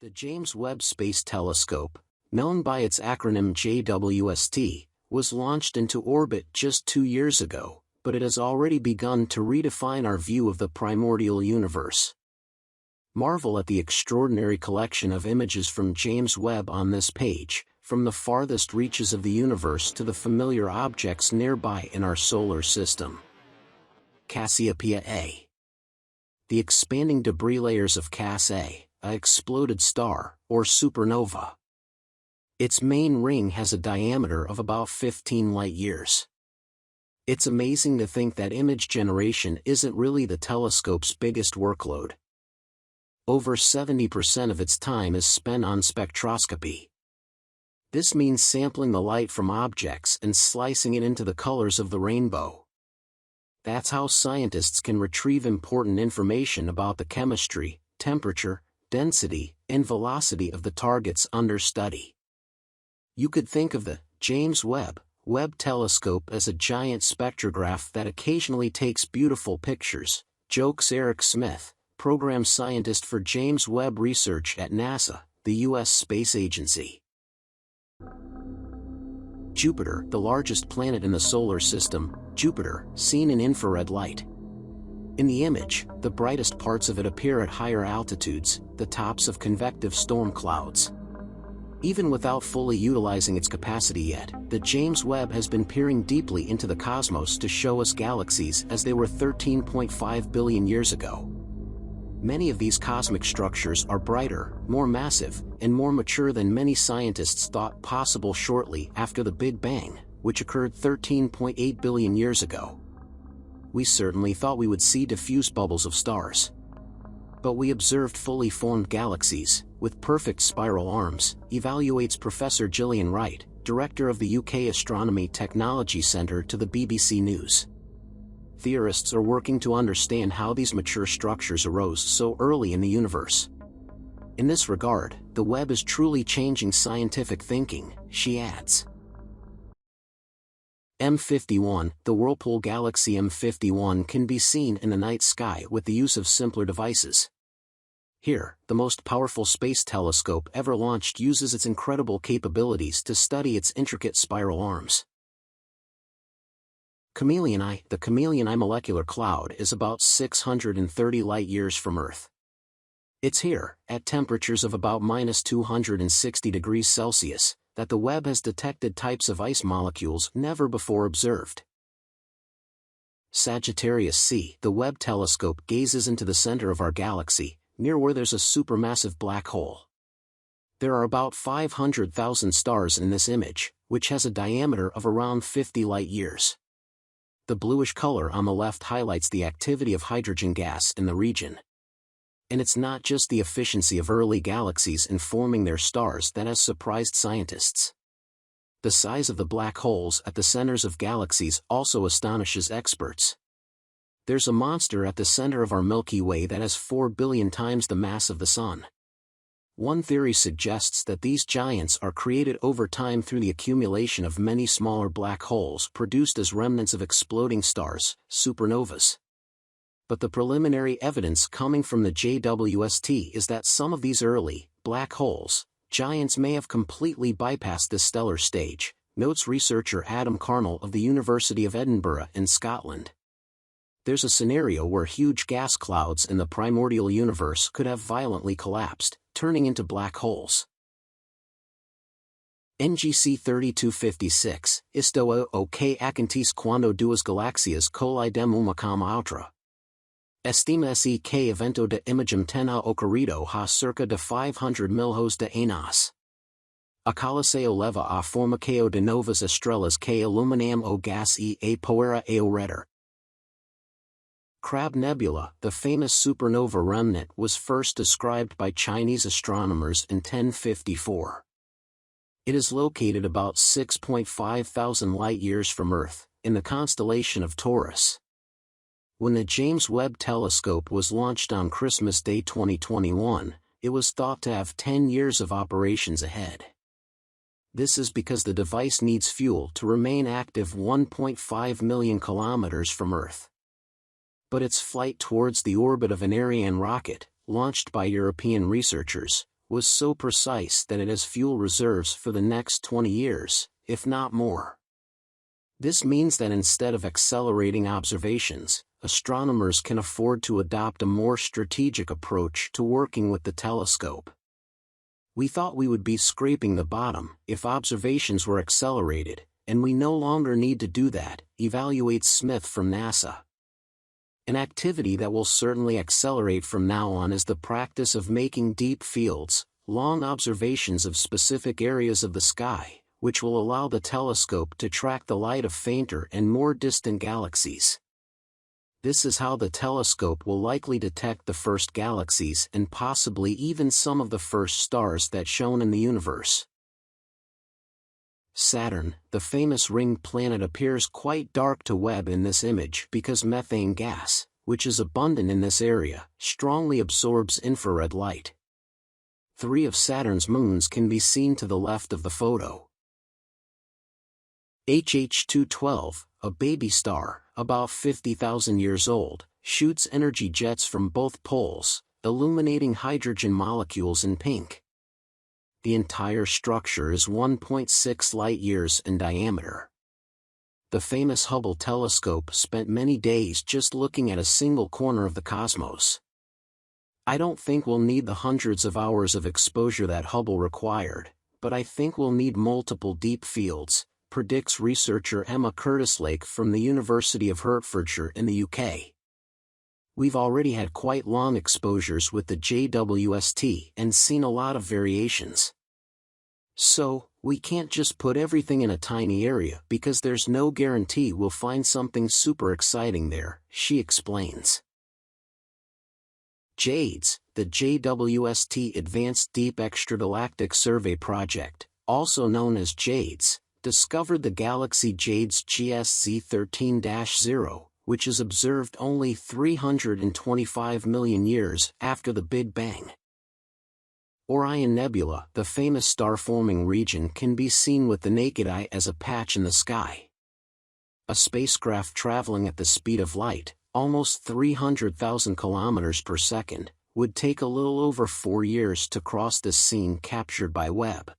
The James Webb Space Telescope, known by its acronym JWST, was launched into orbit just 2 years ago, but it has already begun to redefine our view of the primordial universe. Marvel at the extraordinary collection of images from James Webb on this page, from the farthest reaches of the universe to the familiar objects nearby in our solar system. Cassiopeia A. The expanding debris layers of Cass A, a exploded star, or supernova. Its main ring has a diameter of about 15 light-years. It's amazing to think that image generation isn't really the telescope's biggest workload. Over 70% of its time is spent on spectroscopy. This means sampling the light from objects and slicing it into the colors of the rainbow. That's how scientists can retrieve important information about the chemistry, temperature, density, and velocity of the targets under study. You could think of the James Webb telescope as a giant spectrograph that occasionally takes beautiful pictures, jokes Eric Smith, program scientist for James Webb Research at NASA, the U.S. Space Agency. Jupiter, the largest planet in the solar system, Jupiter, seen in infrared light. In the image, the brightest parts of it appear at higher altitudes, the tops of convective storm clouds. Even without fully utilizing its capacity yet, the James Webb has been peering deeply into the cosmos to show us galaxies as they were 13.5 billion years ago. Many of these cosmic structures are brighter, more massive, and more mature than many scientists thought possible shortly after the Big Bang, which occurred 13.8 billion years ago. We certainly thought we would see diffuse bubbles of stars. But we observed fully formed galaxies, with perfect spiral arms, evaluates Professor Gillian Wright, director of the UK Astronomy Technology Centre to the BBC News. Theorists are working to understand how these mature structures arose so early in the universe. In this regard, the Webb is truly changing scientific thinking, she adds. M51, the Whirlpool Galaxy M51 can be seen in the night sky with the use of simpler devices. Here, the most powerful space telescope ever launched uses its incredible capabilities to study its intricate spiral arms. Chameleon Eye. The Chameleon Eye molecular cloud is about 630 light-years from Earth. It's here, at temperatures of about -260 degrees Celsius, that the Webb has detected types of ice molecules never before observed. Sagittarius C. The Webb telescope gazes into the center of our galaxy, near where there's a supermassive black hole. There are about 500,000 stars in this image, which has a diameter of around 50 light-years. The bluish color on the left highlights the activity of hydrogen gas in the region. And it's not just the efficiency of early galaxies in forming their stars that has surprised scientists. The size of the black holes at the centers of galaxies also astonishes experts. There's a monster at the center of our Milky Way that has 4 billion times the mass of the Sun. One theory suggests that these giants are created over time through the accumulation of many smaller black holes produced as remnants of exploding stars, supernovas. But the preliminary evidence coming from the JWST is that some of these early, black holes, giants may have completely bypassed this stellar stage, notes researcher Adam Carnell of the University of Edinburgh in Scotland. There's a scenario where huge gas clouds in the primordial universe could have violently collapsed, turning into black holes. NGC 3256, Isto o que acontece quando duas galáxias colidem uma com a outra. Estima-se que evento de imagem tenha ocorrido há cerca de 500 milhões de anos. A colisação leva à formação de novas estrelas que iluminam o gás e a poeira ao redor. Crab Nebula, the famous supernova remnant, was first described by Chinese astronomers in 1054. It is located about 6.5 thousand light-years from Earth, in the constellation of Taurus. When the James Webb Telescope was launched on Christmas Day 2021, it was thought to have 10 years of operations ahead. This is because the device needs fuel to remain active 1.5 million kilometers from Earth. But its flight towards the orbit of an Ariane rocket, launched by European researchers, was so precise that it has fuel reserves for the next 20 years, if not more. This means that instead of accelerating observations, astronomers can afford to adopt a more strategic approach to working with the telescope. We thought we would be scraping the bottom if observations were accelerated, and we no longer need to do that, evaluates Smith from NASA. An activity that will certainly accelerate from now on is the practice of making deep fields, long observations of specific areas of the sky, which will allow the telescope to track the light of fainter and more distant galaxies. This is how the telescope will likely detect the first galaxies and possibly even some of the first stars that shone in the universe. Saturn, the famous ringed planet, appears quite dark to Webb in this image because methane gas, which is abundant in this area, strongly absorbs infrared light. 3 of Saturn's moons can be seen to the left of the photo. HH212, a baby star, about 50,000 years old, shoots energy jets from both poles, illuminating hydrogen molecules in pink. The entire structure is 1.6 light-years in diameter. The famous Hubble telescope spent many days just looking at a single corner of the cosmos. I don't think we'll need the hundreds of hours of exposure that Hubble required, but I think we'll need multiple deep fields, predicts researcher Emma Curtis-Lake from the University of Hertfordshire in the UK. We've already had quite long exposures with the JWST and seen a lot of variations. So, we can't just put everything in a tiny area because there's no guarantee we'll find something super exciting there, she explains. JADES, the JWST Advanced Deep Extragalactic Survey Project, also known as JADES, discovered the galaxy JADES GSZ 13-0, which is observed only 325 million years after the Big Bang. Orion Nebula, the famous star-forming region, can be seen with the naked eye as a patch in the sky. A spacecraft traveling at the speed of light, almost 300,000 kilometers per second, would take a little over 4 years to cross this scene captured by Webb.